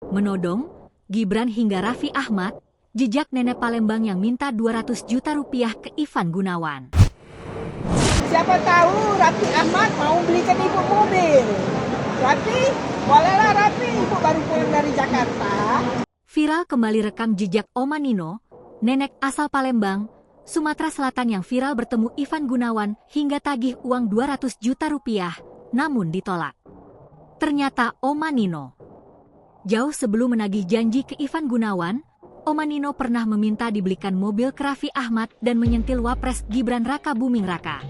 Menodong, Gibran hingga Raffi Ahmad, jejak nenek Palembang yang minta 200 juta rupiah ke Ivan Gunawan. Siapa tahu Raffi Ahmad mau belikan ibu mobil. Raffi, bolehlah Raffi, ibu baru pulang dari Jakarta. Viral kembali rekam jejak Oma Nino, nenek asal Palembang, Sumatera Selatan yang viral bertemu Ivan Gunawan hingga tagih uang 200 juta rupiah, namun ditolak. Ternyata Oma Nino. Jauh sebelum menagih janji ke Ivan Gunawan, Oma Nino pernah meminta dibelikan mobil ke Raffi Ahmad dan menyentil Wapres Gibran Raka Buming Raka.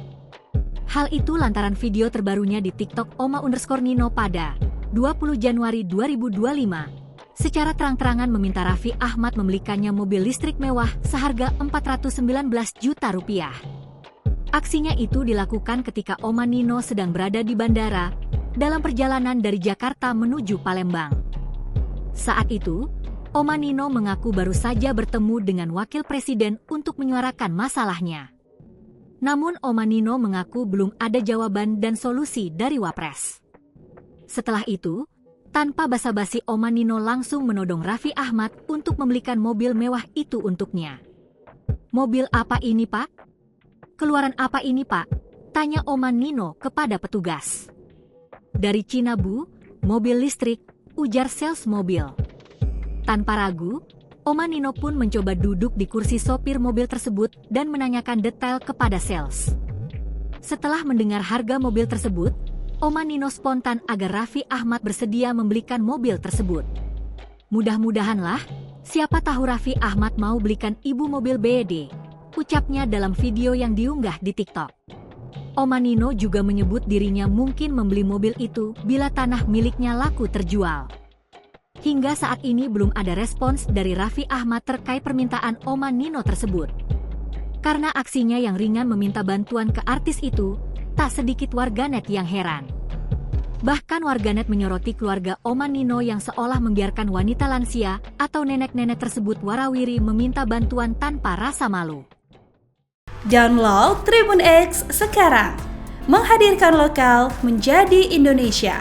Hal itu lantaran video terbarunya di TikTok Oma_Nino pada 20 Januari 2025. Secara terang-terangan meminta Raffi Ahmad membelikannya mobil listrik mewah seharga 419 juta rupiah. Aksinya itu dilakukan ketika Oma Nino sedang berada di bandara dalam perjalanan dari Jakarta menuju Palembang. Saat itu, Oma Nino mengaku baru saja bertemu dengan wakil presiden untuk menyuarakan masalahnya. Namun Oma Nino mengaku belum ada jawaban dan solusi dari Wapres. Setelah itu, tanpa basa-basi Oma Nino langsung menodong Raffi Ahmad untuk membelikan mobil mewah itu untuknya. "Mobil apa ini, Pak? Keluaran apa ini, Pak?" tanya Oma Nino kepada petugas. "Dari Cina, Bu, mobil listrik," ujar sales mobil. Tanpa ragu, Oma Nino pun mencoba duduk di kursi sopir mobil tersebut dan menanyakan detail kepada sales. Setelah mendengar harga mobil tersebut, Oma Nino spontan agar Raffi Ahmad bersedia membelikan mobil tersebut. "Mudah-mudahanlah, siapa tahu Raffi Ahmad mau belikan ibu mobil BED," ucapnya dalam video yang diunggah di TikTok. Oma Nino juga menyebut dirinya mungkin membeli mobil itu bila tanah miliknya laku terjual. Hingga saat ini belum ada respons dari Raffi Ahmad terkait permintaan Oma Nino tersebut. Karena aksinya yang ringan meminta bantuan ke artis itu, tak sedikit warganet yang heran. Bahkan warganet menyoroti keluarga Oma Nino yang seolah membiarkan wanita lansia atau nenek-nenek tersebut warawiri meminta bantuan tanpa rasa malu. Download Tribun X sekarang, menghadirkan lokal menjadi Indonesia.